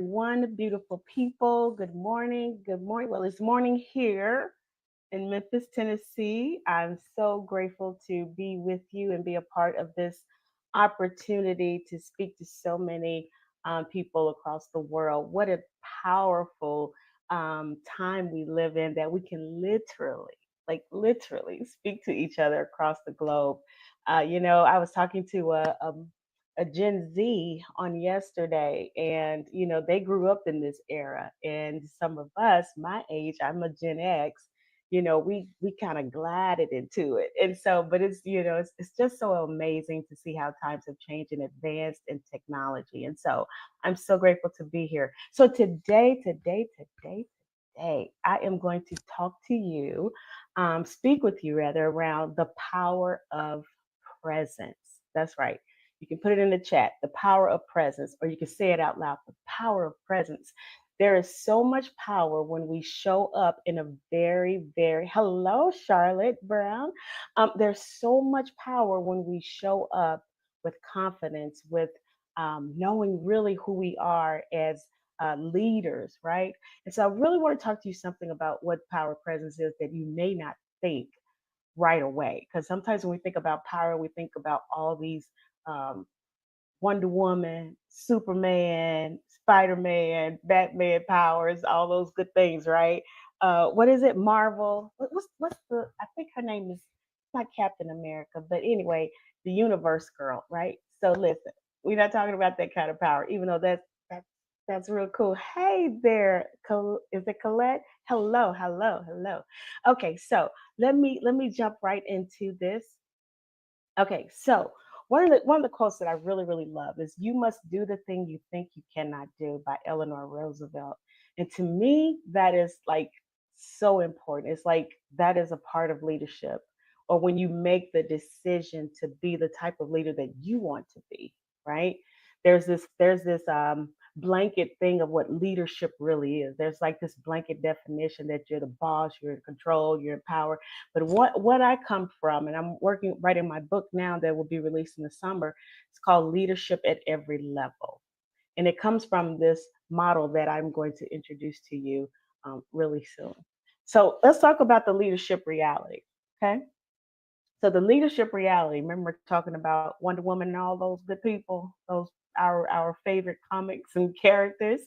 everyone, beautiful people. Good morning. Good morning. Well, it's morning here in Memphis, Tennessee. I'm so grateful to be with you and be a part of this opportunity to speak to so many people across the world. What a powerful time we live in that we can literally, literally speak to each other across the globe. I was talking to a Gen Z on yesterday, and they grew up in this era, and some of us, my age, I'm a Gen X. We kind of glided into it, and so, but it's just so amazing to see how times have changed and advanced in technology, and so I'm so grateful to be here. So today, I am going to talk to you, speak with you rather around the power of presence. That's right. You can put it in the chat, the power of presence, or you can say it out loud, the power of presence. There is so much power when we show up in a hello, Charlotte Brown. There's so much power when we show up with confidence, with knowing really who we are as leaders, right? And so I really want to talk to you something about what power of presence is that you may not think right away. Because sometimes when we think about power, we think about all these um, Wonder Woman, Superman, Spider Man, Batman powers, all those good things, right? What is it? Marvel. What's the? I think her name is not Captain America, but anyway, the Universe Girl, right? So listen, we're not talking about that kind of power, even though that's real cool. Hey there, is it Colette? Hello, hello, hello. Okay, so let me jump right into this. Okay, so one of the quotes that I really love is "You must do the thing you think you cannot do" by Eleanor Roosevelt. And to me, that is like so important. It's like that is a part of leadership, or when you make the decision to be the type of leader that you want to be, right? There's this blanket thing of what leadership really is. There's like this blanket definition that you're the boss, you're in control, you're in power, but what I come from, and I'm working writing my book now that will be released in the summer. It's called Leadership at Every Level, and it comes from this model that I'm going to introduce to you really soon. So let's talk about the leadership reality. Okay. So the leadership reality. Remember talking about Wonder Woman and all those good people, those our favorite comics and characters.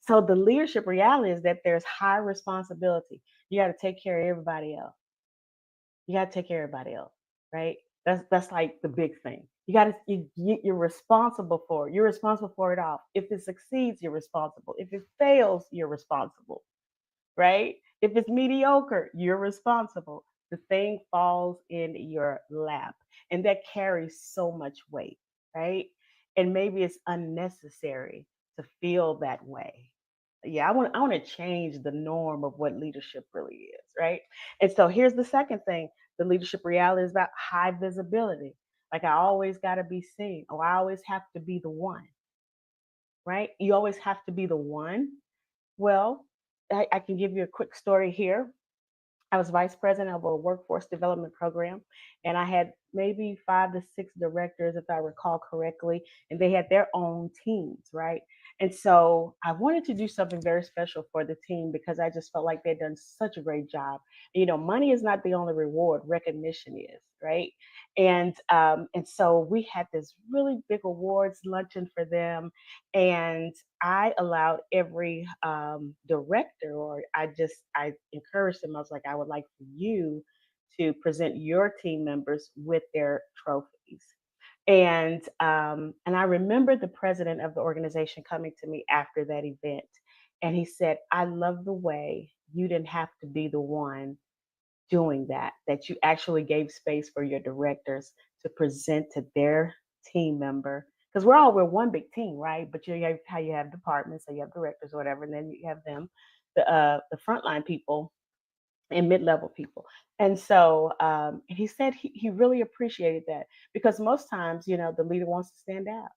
So the leadership reality is that there's high responsibility. You got to take care of everybody else. You got to take care of everybody else, right? That's like the big thing. You're responsible for it. You're responsible for it all. If it succeeds, you're responsible. If it fails, you're responsible, right? If it's mediocre, you're responsible. The thing falls in your lap, and that carries so much weight, right? And maybe it's unnecessary to feel that way. Yeah, I want to change the norm of what leadership really is, right? And so here's the second thing: the leadership reality is about high visibility. Like I always got to be seen, or I always have to be the one, right? You always have to be the one. Well, I can give you a quick story here. I was vice president of a workforce development program, and I had maybe 5 to 6 directors, if I recall correctly, and they had their own teams, right? And so I wanted to do something very special for the team because I just felt like they'd done such a great job. Money is not the only reward; recognition is, right? And so we had this really big awards luncheon for them, and I allowed every director, or I encouraged them. I was like, I would like for you to present your team members with their trophies. And I remember the president of the organization coming to me after that event, and he said, "I love the way you didn't have to be the one doing that. That you actually gave space for your directors to present to their team member, because we're one big team, right? But you have how you have departments, so you have directors or whatever, and then you have them, the frontline people and mid-level people." And so and he said he really appreciated that, because most times, the leader wants to stand out,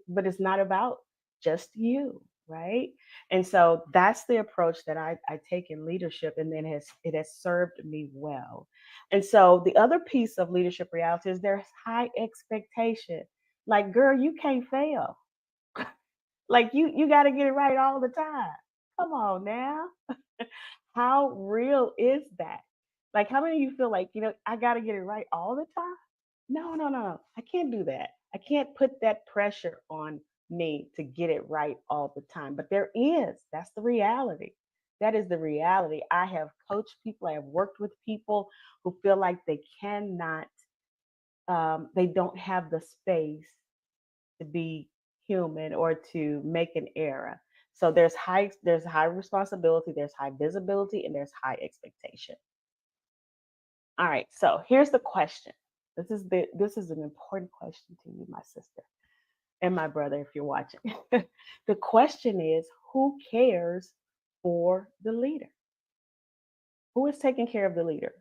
but it's not about just you, right? And so that's the approach that I take in leadership, and then it has served me well. And so the other piece of leadership reality is there's high expectation. Like, girl, you can't fail. Like you got to get it right all the time. Come on now. How real is that? Like, how many of you feel like, I got to get it right all the time? No, no, no. I can't do that. I can't put that pressure on me to get it right all the time. But there is. That's the reality. That is the reality. I have coached people, I have worked with people who feel like they cannot, they don't have the space to be human or to make an error. So there's high responsibility, there's high visibility, and there's high expectation. All right, so here's the question. This is an important question to you, my sister, and my brother, if you're watching. The question is, who cares for the leader? Who is taking care of the leader?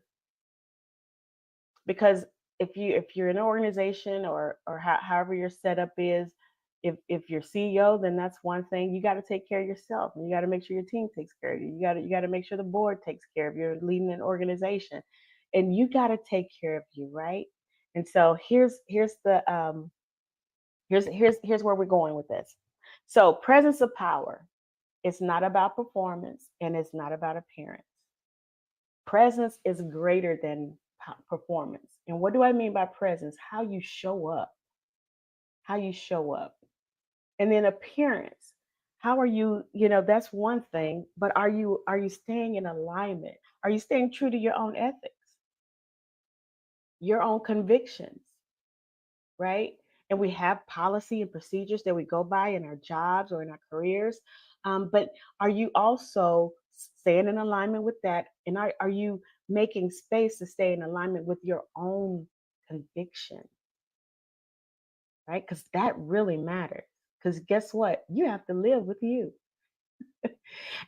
Because if you're in an organization or however your setup is, if you're CEO, then that's one thing. You got to take care of yourself, and you got to make sure your team takes care of you. You got to make sure the board takes care of you. You're leading an organization, and you got to take care of you, right? And so here's where we're going with this. So presence of power. It's not about performance, and it's not about appearance. Presence is greater than performance. And what do I mean by presence? How you show up. How you show up. And then appearance. How are you, that's one thing, but are you staying in alignment? Are you staying true to your own ethics, your own convictions, right? And we have policy and procedures that we go by in our jobs or in our careers. But are you also staying in alignment with that? And are you making space to stay in alignment with your own conviction, right? Because that really matters. Because guess what? You have to live with you.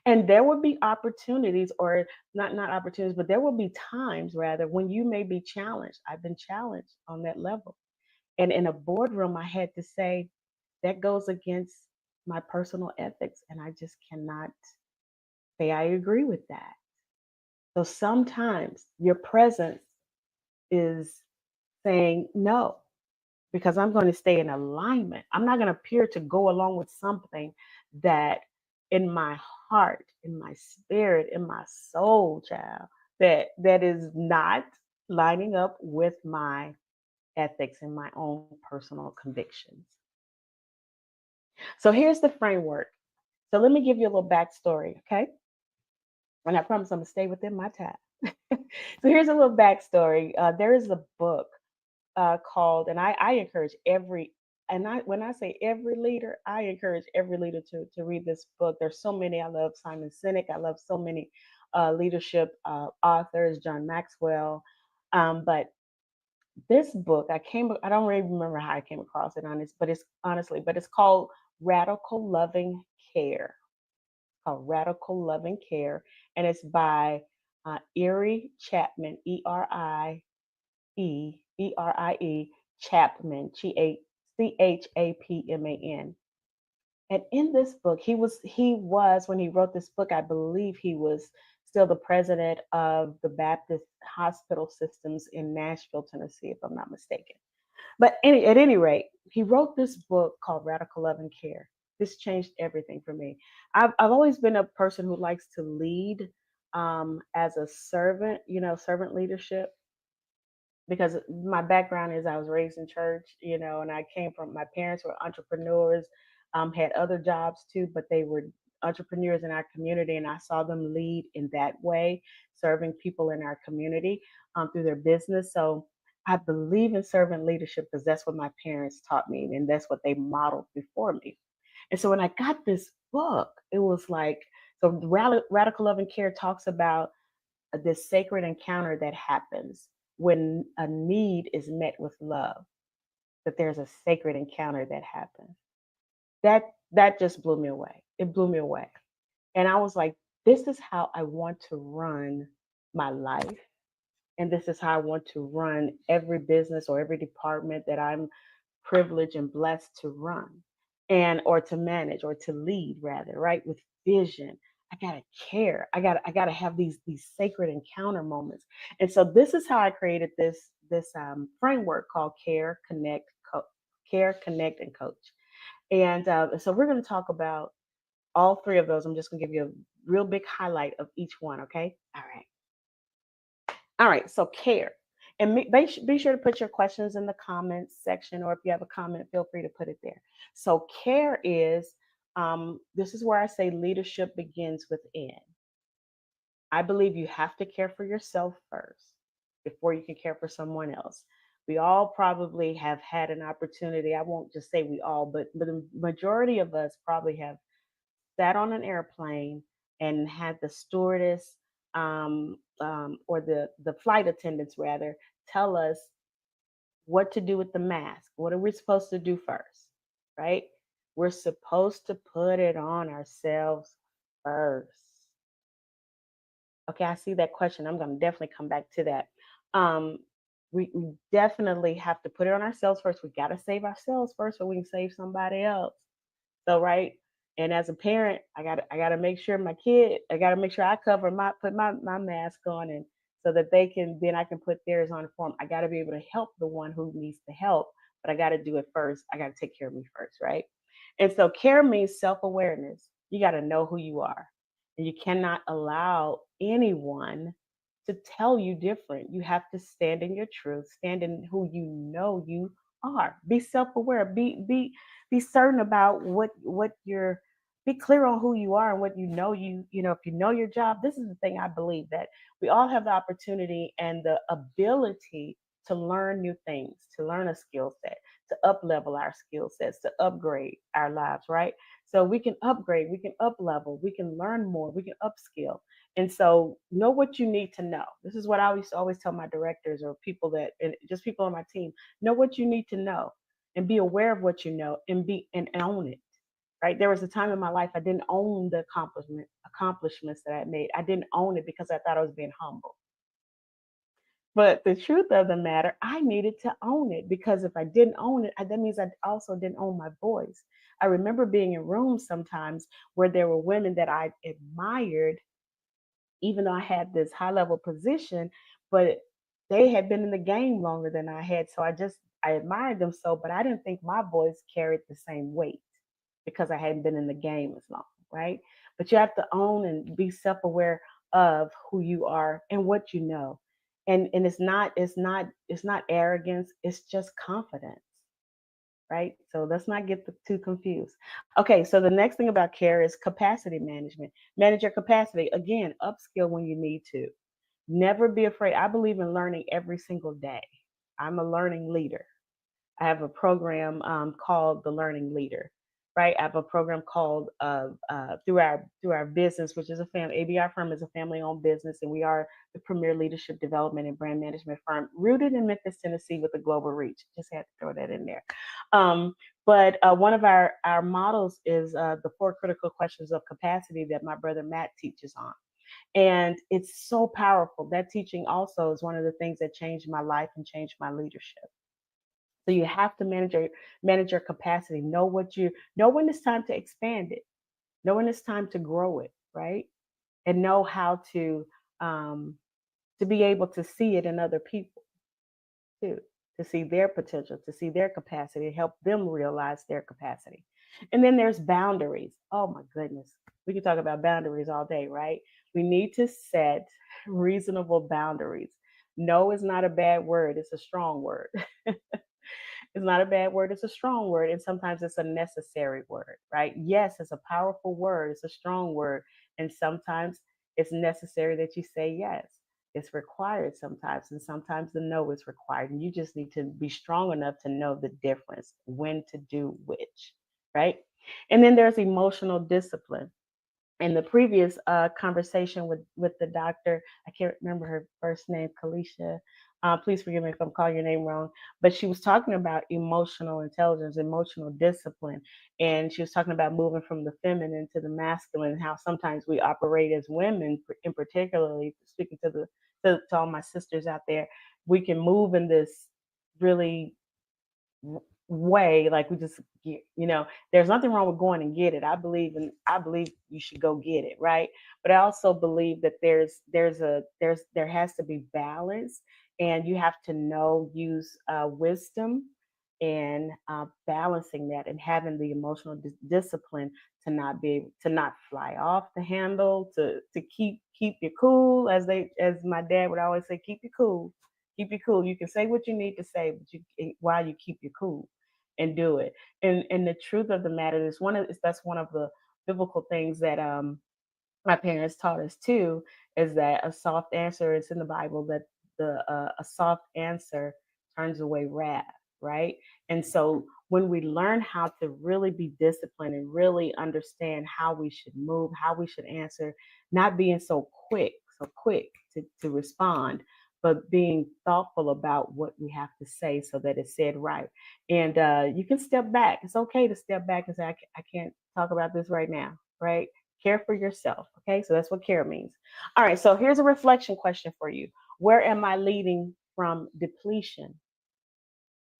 And there will be opportunities, or not opportunities, but there will be times rather when you may be challenged. I've been challenged on that level. And in a boardroom, I had to say, that goes against my personal ethics. And I just cannot say I agree with that. So sometimes your presence is saying no, because I'm going to stay in alignment. I'm not going to appear to go along with something that in my heart, in my spirit, in my soul, child, that is not lining up with my ethics and my own personal convictions. So here's the framework. So let me give you a little backstory, okay? And I promise I'm gonna stay within my time. So here's a little backstory. There is a book called, and I encourage every, and when I say every leader, I encourage every leader to read this book. There's so many. I love Simon Sinek. I love so many leadership authors, John Maxwell. But this book, I don't really remember how I came across it, but it's called Radical Loving Care. Called Radical Loving Care, and it's by Erie Chapman, Erie Chapman, Chapman. And in this book, he was when he wrote this book, I believe he was still the president of the Baptist hospital systems in Nashville, Tennessee, if I'm not mistaken. But at any rate, he wrote this book called Radical Love and Care. This changed everything for me. I've always been a person who likes to lead as a servant, servant leadership, because my background is I was raised in church, and I came from, my parents were entrepreneurs, had other jobs too, but they were entrepreneurs in our community, and I saw them lead in that way, serving people in our community through their business. So I believe in servant leadership because that's what my parents taught me, and that's what they modeled before me. And so when I got this book, it was like, so Radical Love and Care talks about this sacred encounter that happens when a need is met with love, that there's a sacred encounter that happens. That just blew me away. It blew me away. And I was like, this is how I want to run my life. And this is how I want to run every business or every department that I'm privileged and blessed to run, and or to manage or to lead rather, right? With vision. I gotta care. I gotta have these sacred encounter moments. And so this is how I created this framework called Care, Connect, and Coach. And so we're going to talk about all three of those. I'm just going to give you a real big highlight of each one. Okay. All right. All right. So care. And be sure to put your questions in the comments section, or if you have a comment, feel free to put it there. So care is, this is where I say leadership begins within. I believe you have to care for yourself first before you can care for someone else. We all probably have had an opportunity. I won't just say we all, but the majority of us probably have sat on an airplane and had the stewardess, or the flight attendants rather, tell us what to do with the mask. What are we supposed to do first? Right? We're supposed to put it on ourselves first. Okay, I see that question. I'm going to definitely come back to that. Um, we definitely have to put it on ourselves first. We got to save ourselves first so we can save somebody else. So, right. And as a parent, I gotta make sure my kid, I gotta make sure I put my mask on, and so that then I can put theirs on for them. I gotta be able to help the one who needs the help, but I gotta do it first. I gotta take care of me first, right? And so care means self-awareness. You gotta know who you are. And you cannot allow anyone to tell you different. You have to stand in your truth, stand in who you know you are. Be self-aware. Be certain about what you're be clear on who you are and what you know, if you know your job. This is the thing I believe, that we all have the opportunity and the ability to learn new things, to learn a skill set, to up level our skill sets, to upgrade our lives, right? So we can upgrade, we can up level, we can learn more, we can upskill. And so know what you need to know. This is what I always tell my directors or people that, and just people on my team, know what you need to know and be aware of what you know, and own it. Right. There was a time in my life I didn't own the accomplishments that I made. I didn't own it because I thought I was being humble. But the truth of the matter, I needed to own it, because if I didn't own it, that means I also didn't own my voice. I remember being in rooms sometimes where there were women that I admired, even though I had this high level position, but they had been in the game longer than I had. So I admired them so, but I didn't think my voice carried the same weight because I hadn't been in the game as long, right? But you have to own and be self-aware of who you are and what you know. And it's not arrogance, it's just confidence, right? So let's not get too confused. Okay, so the next thing about care is capacity management. Manage your capacity. Again, upskill when you need to. Never be afraid. I believe in learning every single day. I'm a learning leader. I have a program called the Learning Leader, right? I have a program called through our business, which is a family. ABR firm is a family-owned business, and we are the premier leadership development and brand management firm rooted in Memphis, Tennessee, with a global reach. Just had to throw that in there. Um, but one of our models is the four critical questions of capacity that my brother Matt teaches on. And it's so powerful. That teaching also is one of the things that changed my life and changed my leadership. So you have to manage your capacity. Know when it's time to expand it. Know when it's time to grow it, right? And know how to be able to see it in other people too, to see their potential, to see their capacity, help them realize their capacity. And then there's boundaries. Oh my goodness. We can talk about boundaries all day, right? We need to set reasonable boundaries. No is not a bad word, it's a strong word. It's not a bad word, it's a strong word, and sometimes it's a necessary word, right? Yes, it's a powerful word, it's a strong word, and sometimes it's necessary that you say yes. It's required sometimes, and sometimes the no is required, and you just need to be strong enough to know the difference, when to do which, right? And then there's emotional discipline. In the previous conversation with the doctor, I can't remember her first name, Kalisha. Please forgive me if I'm calling your name wrong, but she was talking about emotional intelligence, emotional discipline, and she was talking about moving from the feminine to the masculine, and how sometimes we operate as women, in particularly speaking to all my sisters out there, we can move in this really way, like we just get, there's nothing wrong with going and get it. I believe you should go get it, right? But I also believe that there has to be balance, and you have to use wisdom and balancing that and having the emotional discipline to not fly off the handle, to keep you cool, as my dad would always say, keep you cool, keep you cool. You can say what you need to say, but while you keep you cool and do it. And the truth of the matter is that's one of the biblical things that my parents taught us too, is that a soft answer is in the Bible, that the a soft answer turns away wrath, right? And so when we learn how to really be disciplined and really understand how we should move, how we should answer, not being so quick to respond, but being thoughtful about what we have to say so that it's said right. And you can step back. It's okay to step back and say, I can't talk about this right now, right? Care for yourself. Okay, so that's what care means. All right, so here's a reflection question for you. Where am I leading from depletion?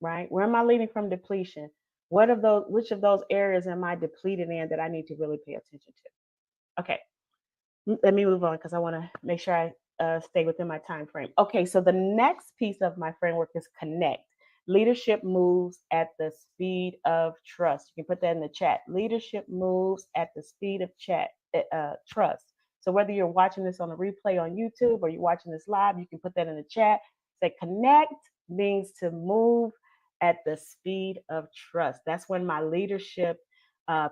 Right? Where am I leading from depletion? Which of those areas am I depleted in that I need to really pay attention to? Okay, let me move on because I want to make sure I stay within my time frame. Okay, so the next piece of my framework is connect. Leadership moves at the speed of trust. You can put that in the chat. Leadership moves at the speed of trust. So whether you're watching this on a replay on YouTube or you're watching this live, you can put that in the chat. Say connect means to move at the speed of trust. That's when my leadership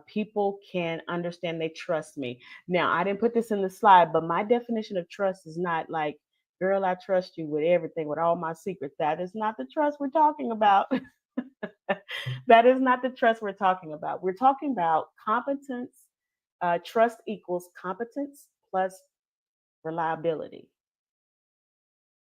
people can understand they trust me. Now, I didn't put this in the slide, but my definition of trust is not like, girl, I trust you with everything, with all my secrets. That is not the trust we're talking about. That is not the trust we're talking about. We're talking about competence. Trust equals competence plus reliability.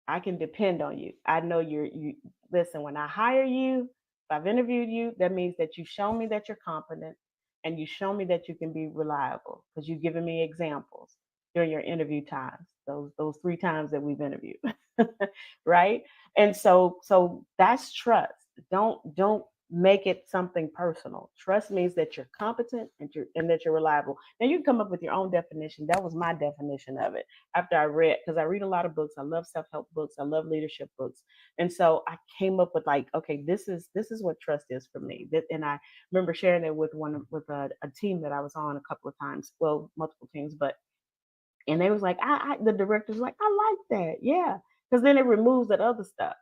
I can depend on you. I know you listen, when I hire you, if I've interviewed you, that means that you've shown me that you're competent and you show me that you can be reliable because you've given me examples during your interview times, those 3 times that we've interviewed. Right? And so that's trust. Don't make it something personal. Trust means that you're competent and that you're reliable. Now you can come up with your own definition. That was my definition of it after I read, because I read a lot of books. I love self-help books. I love leadership books. And so I came up with like, okay, this is what trust is for me. And I remember sharing it with a team that I was on a couple of times, well, multiple teams, but and they was like, the director's like, I like that. Yeah. Because then it removes that other stuff.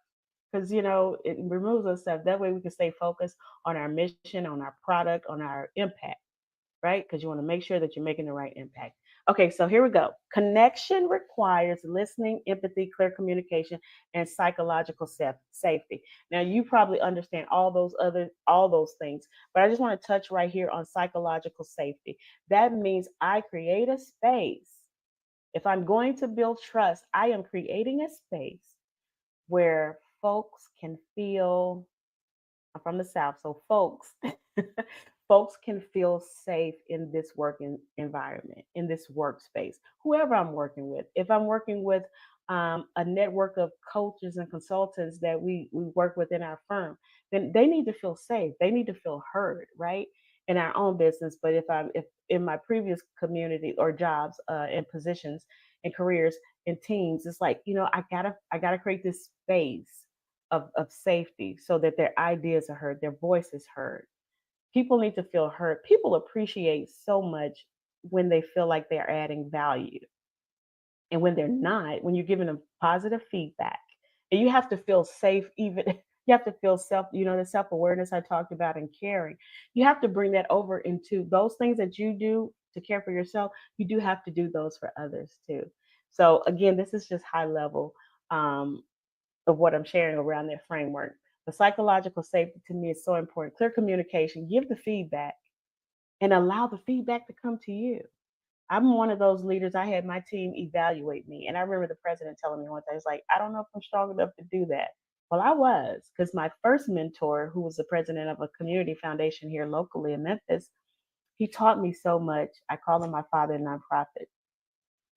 Because it removes those stuff. That way we can stay focused on our mission, on our product, on our impact, right? Because you want to make sure that you're making the right impact. Okay, so here we go. Connection requires listening, empathy, clear communication, and psychological safety. Now, you probably understand all those things, but I just want to touch right here on psychological safety. That means I create a space. If I'm going to build trust, I am creating a space where folks can feel. I'm from the South, so folks can feel safe in this working environment, in this workspace, whoever I'm working with. If I'm working with a network of coaches and consultants that we work with in our firm, then they need to feel safe. They need to feel heard, right? In our own business. But if in my previous community or jobs and positions and careers and teams, it's like, I gotta create this space of safety so that their ideas are heard, their voices heard. People need to feel heard. People appreciate so much when they feel like they're adding value. And when they're not, when you're giving them positive feedback, and you have to feel safe, even you have to feel the self-awareness I talked about and caring. You have to bring that over into those things that you do to care for yourself. You do have to do those for others too. So again, this is just high level um, of what I'm sharing around that framework. The psychological safety to me is so important. Clear communication, give the feedback and allow the feedback to come to you. I'm one of those leaders. I had my team evaluate me. And I remember the president telling me one day, he's like, I don't know if I'm strong enough to do that. Well, I was, because my first mentor, who was the president of a community foundation here locally in Memphis, he taught me so much. I call him my father in nonprofit.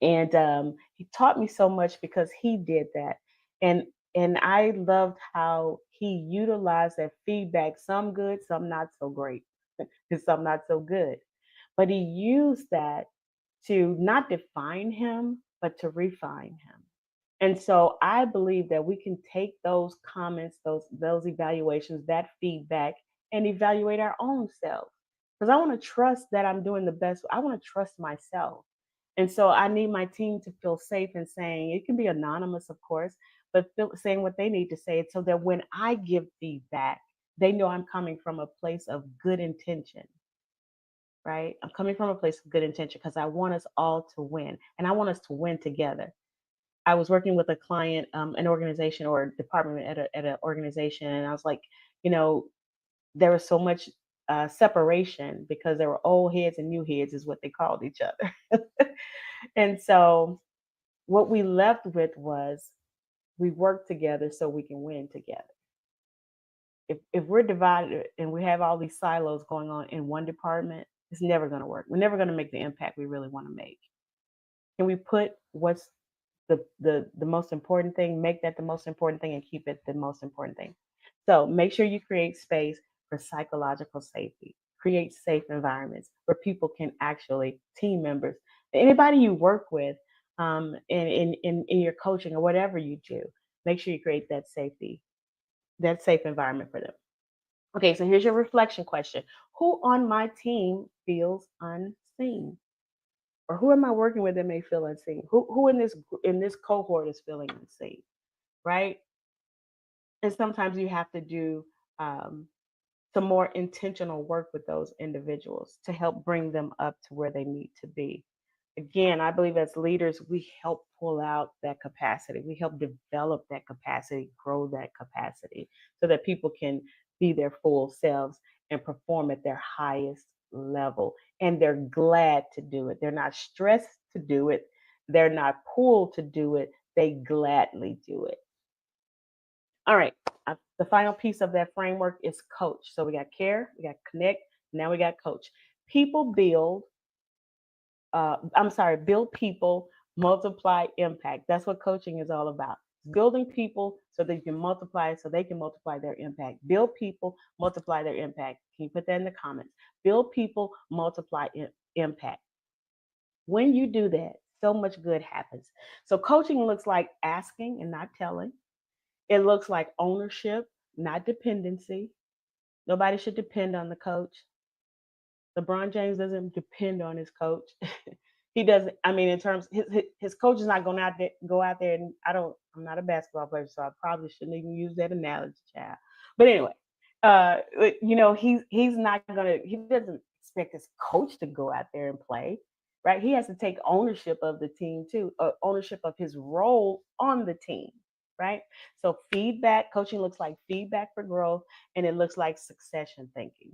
And he taught me so much because he did that. And and I loved how he utilized that feedback, some good, some not so great, and some not so good. But he used that to not define him, but to refine him. And so I believe that we can take those comments, those evaluations, that feedback, and evaluate our own self. Because I want to trust that I'm doing the best. I want to trust myself. And so I need my team to feel safe in saying, it can be anonymous, of course, but saying what they need to say so that when I give feedback, they know I'm coming from a place of good intention, right? I'm coming from a place of good intention because I want us all to win and I want us to win together. I was working with a client, an organization or a department at an organization, and I was like, you know, there was so much separation because there were old heads and new heads, is what they called each other. And so what we left with was we work together so we can win together. If we're divided and we have all these silos going on in one department, it's never going to work. We're never going to make the impact we really want to make. Can we put what's the most important thing, make that the most important thing, and keep it the most important thing? So make sure you create space for psychological safety. Create safe environments where people can actually, team members, anybody you work with, in your coaching or whatever you do, make sure you create that safety, that safe environment for them. Okay, so here's your reflection question. Who on my team feels unseen? Or who am I working with that may feel unseen? Who in this cohort is feeling unseen, right? And sometimes you have to do um, some more intentional work with those individuals to help bring them up to where they need to be. Again, I believe as leaders, we help pull out that capacity. We help develop that capacity, grow that capacity so that people can be their full selves and perform at their highest level. And they're glad to do it. They're not stressed to do it. They're not pulled to do it. They gladly do it. All right. The final piece of that framework is coach. So we got care, we got connect, now we got coach. People build build people, multiply impact. That's what coaching is all about. Building people so they can multiply, so they can multiply their impact. Build people, multiply their impact. Can you put that in the comments? Build people, multiply impact. When you do that, so much good happens. So coaching looks like asking and not telling. It looks like ownership, not dependency. Nobody should depend on the coach. LeBron James doesn't depend on his coach. He doesn't. I mean, in terms, his coach is not going out there, go out there, and I'm not a basketball player, so I probably shouldn't even use that analogy, child. But anyway, he's not gonna. He doesn't expect his coach to go out there and play, right? He has to take ownership of the team too, ownership of his role on the team, right? So feedback, coaching looks like feedback for growth, and it looks like succession thinking,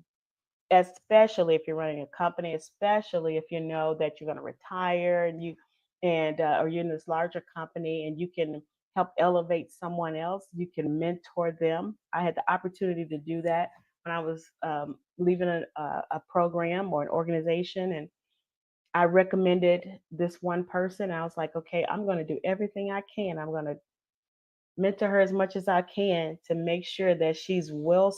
especially if you're running a company, especially if you know that you're going to retire or you're in this larger company and you can help elevate someone else. You can mentor them. I had the opportunity to do that when I was leaving a program or an organization, and I recommended this one person. I was like, okay, I'm going to do everything I can. I'm going to mentor her as much as I can to make sure that she's well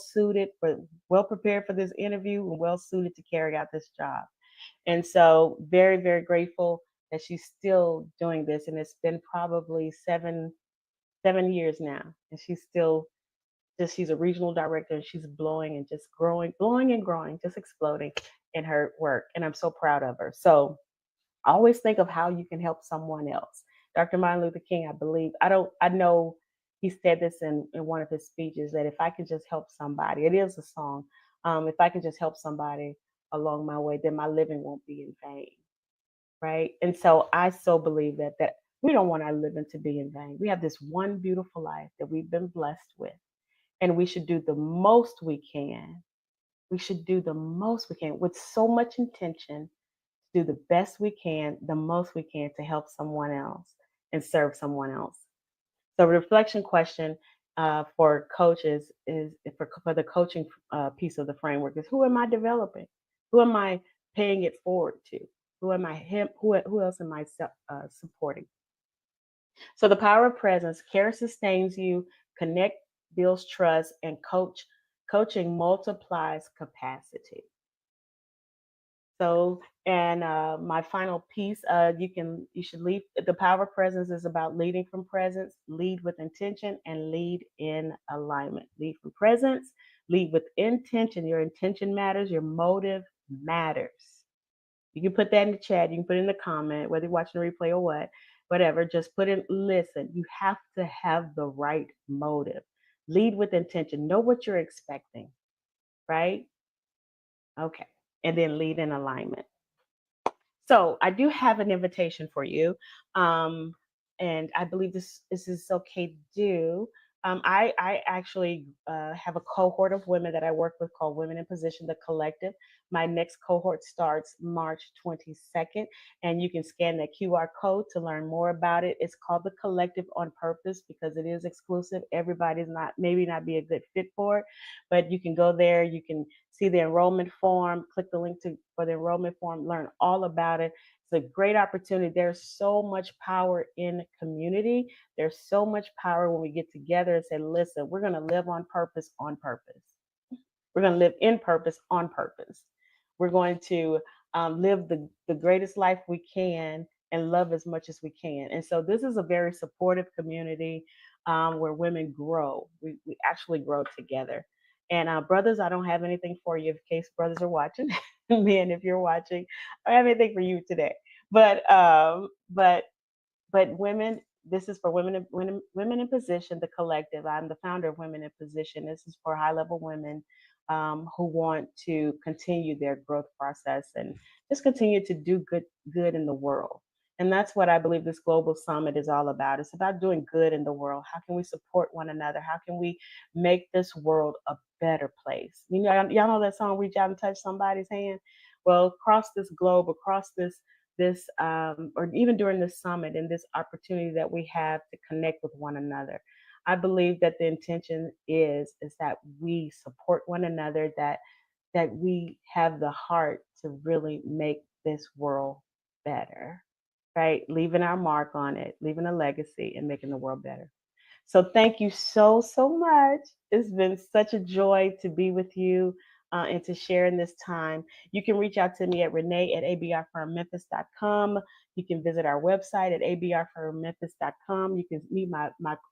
prepared for this interview and well suited to carry out this job. And so very, very grateful that she's still doing this. And it's been probably 7 years now. And she's a regional director and she's blowing and just growing, blowing and growing, just exploding in her work. And I'm so proud of her. So always think of how you can help someone else. Dr. Martin Luther King, I know he said this in one of his speeches that if I can just help somebody, it is a song. If I can just help somebody along my way, then my living won't be in vain. Right. And so I so believe that we don't want our living to be in vain. We have this one beautiful life that we've been blessed with, and we should do the most we can. We should do the most we can with so much intention, do the best we can, the most we can to help someone else and serve someone else. So, reflection question for coaches is for the coaching piece of the framework is: who am I developing? Who am I paying it forward to? Who am I him? Who else am I supporting? So, the power of presence: care sustains you, connect builds trust, and coaching multiplies capacity. So, and my final piece, you should lead. The power of presence is about leading from presence, lead with intention, and lead in alignment. Lead from presence, lead with intention. Your intention matters. Your motive matters. You can put that in the chat. You can put it in the comment, whether you're watching the replay or whatever. Just put in. Listen, you have to have the right motive. Lead with intention. Know what you're expecting, right? Okay, and then lead in alignment. So I do have an invitation for you, um, and I believe this is okay to do. I actually have a cohort of women that I work with called Women in Position, the Collective. My next cohort starts March 22nd, and you can scan that QR code to learn more about it. It's called the Collective on purpose because it is exclusive. Everybody's not maybe not be a good fit for it, but you can go there. You can see the enrollment form, click the link for the enrollment form, learn all about it. It's a great opportunity. There's so much power in community. There's so much power when we get together and say, listen, we're going to live on purpose on purpose. We're going to live in purpose on purpose. We're going to live the greatest life we can and love as much as we can. And so this is a very supportive community where women grow. We actually grow together. And brothers, I don't have anything for you in case brothers are watching. Men, if you're watching, I don't have anything for you today. But women, this is for women in position, the collective. I'm the founder of Women in Position. This is for high level women who want to continue their growth process and just continue to do good in the world. And that's what I believe this global summit is all about. It's about doing good in the world. How can we support one another? How can we make this world a better place? You know, y'all know that song, Reach Out and Touch Somebody's Hand? Well, across this globe, across this or even during this summit and this opportunity that we have to connect with one another, I believe that the intention is that we support one another, that we have the heart to really make this world better, right? Leaving our mark on it, leaving a legacy and making the world better. So thank you so much. It's been such a joy to be with you and to share in this time. You can reach out to me at Renee at abrfirmmemphis.com. You can visit our website at abrfirmmemphis.com. You can meet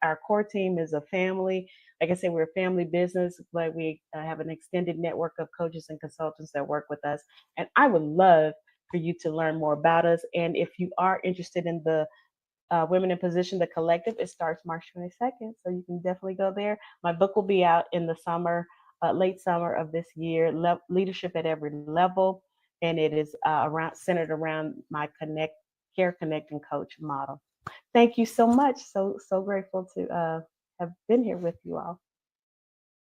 our core team is a family. Like I said, we're a family business, but we have an extended network of coaches and consultants that work with us. And I would love for you to learn more about us. And if you are interested in the Women in Position, the Collective. It starts March 22nd, so you can definitely go there. My book will be out in the summer, late summer of this year, Leadership at Every Level, and it is centered around my care, connect, and coach model. Thank you so much. So grateful to have been here with you all.